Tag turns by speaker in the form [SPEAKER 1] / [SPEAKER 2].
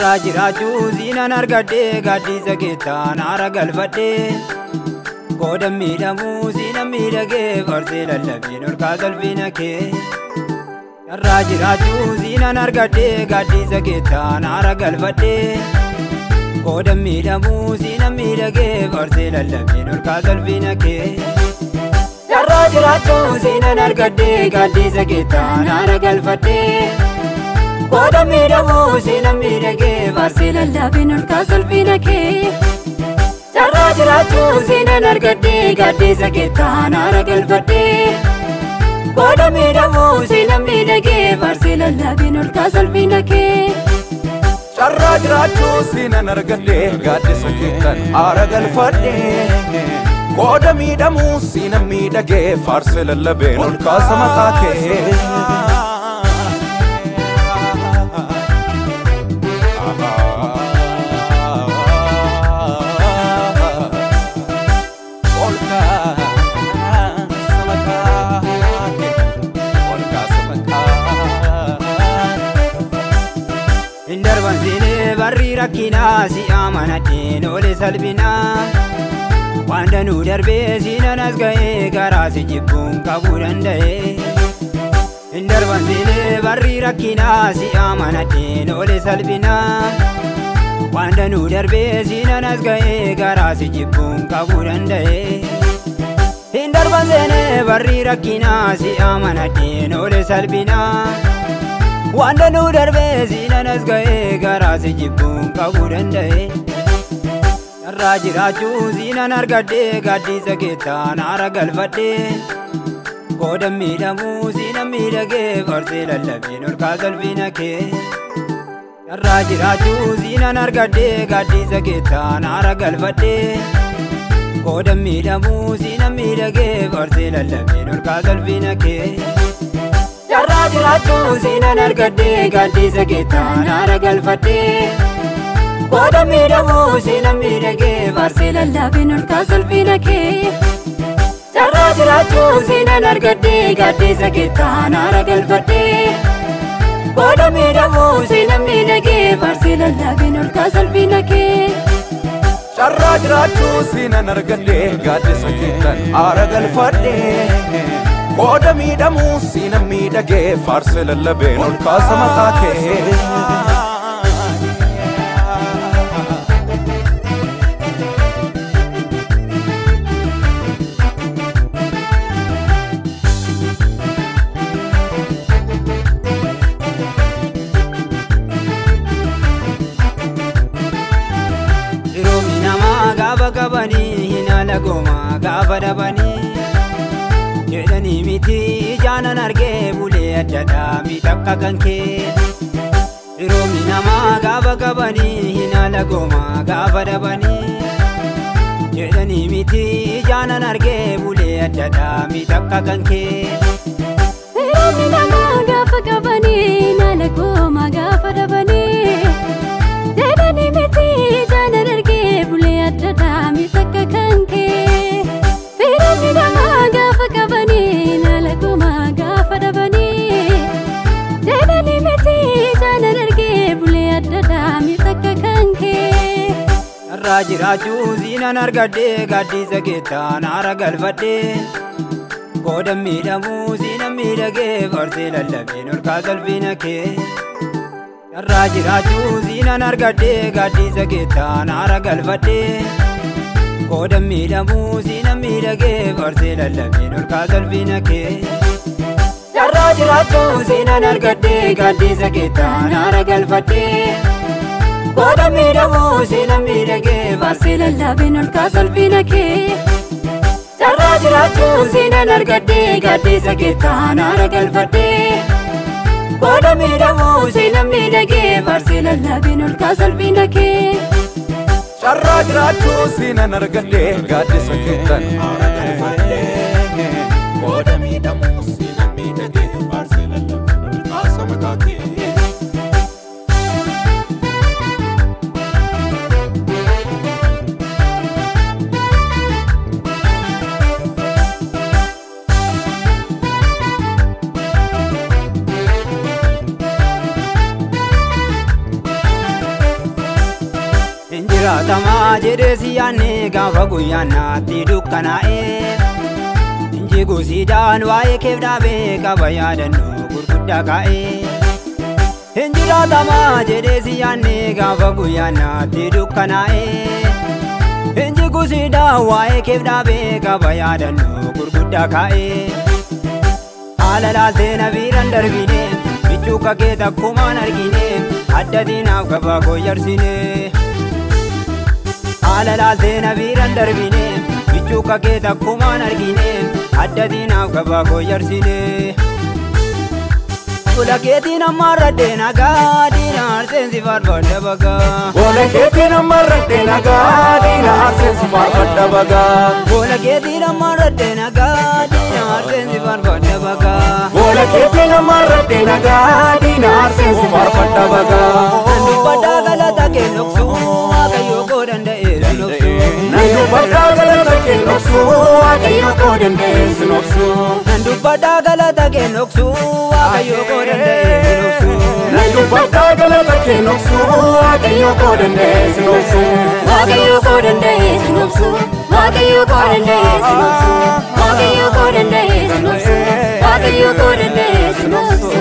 [SPEAKER 1] Rajiraju zina nargade gadi zaketa nara galfade Kodam midamu zina midage varse lallabin ol kazalvina ke Rajiraju zina nargade gadi zaketa nara galfade Kodam midamu zina midage varse lallabin ol kazalvina ke Rajiraju zina nargade gadi zaketa nara galfade Kodam midamu zina midage varse lallabin ol kazalvina ke Rajiraju zina nargade gadi zaketa nara galfade Kodam midamu zina midage varse lallabin ol kazalvina ke
[SPEAKER 2] Rajiraju zina nargade gadi zaketa nara galfade Kodam midamu zina midage varse lallabin ol kazalvina ke
[SPEAKER 1] Indarbanzine barri rakkina si amanadheen ole salphina Wanta nu darbee sinan as ga'ee garaa si jibbuun qabuu danda'e Indarbanzine barri rakkina si amanadheen ole salphina Wanta nu darbee sinan as ga'ee garaa si jibbuun qabuu danda'e Indarbanzine barri rakkina si amanadheen ole salphina Wanta nu darbee sinan as ga'ee garaa si jibbuun qabuu danda'e Rajiraju zina nargade gadi zaketa nara galfade Kodam midamu zina midage varse lallabin ol kazalvina ke Rajiraju zina nargade gadi zaketa nara galfade Kodam midamu zina midage varse lallabin ol kazalvina ke Rajiraju zina nargade gadi zaketa nara galfade Kodam midamu zina midage varse lallabin ol kazalvina ke Rajiraju zina nargade gadi zaketa nara galfade Kodam midamu zina midage varse lallabin ol kazalvina ke
[SPEAKER 2] Rajiraju zina nargade gadi zaketa nara galfade Kodam midamu zina midage varse lallabin ol kazalvina ke
[SPEAKER 1] Kabani hinala goma gaafa dabani jedhani miti jaanan argee bulee addadha miidhagga kan kee Roobni namaa gaafa qabani hinala goma gaafa dabani jedhani miti jaanan argee bulee addadha miidhagga kan kee
[SPEAKER 3] Roobni namaa gaafa qabani hinala goma gaafa dabani jedhani miti jaanan argee bulee addadha miidhagga kan kee Roobni namaa gaafa qabani hinala goma gaafa dabani jedhani miti jaanan argee bulee addadha miidhagga kan kee
[SPEAKER 1] Rajiraju zina nargade gadi zaketa nara galfade Kodam midamu zina midage varse lallabin ol kazalvina ke Rajiraju zina nargade gadi zaketa nara galfade Kodam midamu zina midage varse lallabin ol kazalvina ke Rajiraju zina nargade gadi zaketa nara galfade Kodam midamu zina midage varse lallabin ol kazalvina ke Rajiraju zina nargade gadi zaketa nara galfade Kodam midamu zina midage varse lallabin ol kazalvina ke
[SPEAKER 2] Rajiraju zina nargade gadi zaketa nara galfade Kodam midamu zina midage varse lallabin ol kazalvina ke
[SPEAKER 1] Injiraatamaa jedhee si yaanne gaafa guyyaannaatti dukkanaa'ee Inji gusiidhaan waa'ee keef dhaabee qaba yaadannoo gurguddaa kaa'ee Injiraatamaa jedhee si yaanne gaafa guyyaannaatti dukkanaa'ee Inji gusiidhaan waa'ee keef dhaabee qaba yaadannoo gurguddaa kaa'ee Haala laaltee na biiraan darbine bichuu kakee takkumaan argine adda diinaaf gabaa gooyarsine Haala laaltee na biiraan darbine bichuu kakee takkumaan argine adda diinaaf gabaa gooyarsine Bola keetiin ammarradhee nagaa diinaa seensi faarfadha bagaa
[SPEAKER 2] Bola keetiin ammarradhee nagaa diinaa seensi faarfadha bagaa
[SPEAKER 1] Bola keetiin ammarradhee nagaa diinaa seensi faarfadha bagaa
[SPEAKER 2] Bola keetiin ammarradhee nagaa diinaa seensi faarfadha bagaa
[SPEAKER 1] Nan dubbadhaa galata kee dhoksu Waaqayyo koo danda'ee si dhoksu
[SPEAKER 2] Nan dubbadhaa galata kee dhoksu Waaqayyo koo danda'ee si dhoksu
[SPEAKER 1] Nan dubbadhaa galata kee dhoksu Waaqayyo koo danda'ee si dhoksu
[SPEAKER 2] Nan dubbadhaa galata kee dhoksu Waaqayyo koo danda'ee si dhoksu
[SPEAKER 3] Waaqayyo koo danda'ee si dhoksu Waaqayyo koo danda'ee si dhoksu Waaqayyo koo danda'ee si dhoksu Waaqayyo koo danda'ee si dhoksu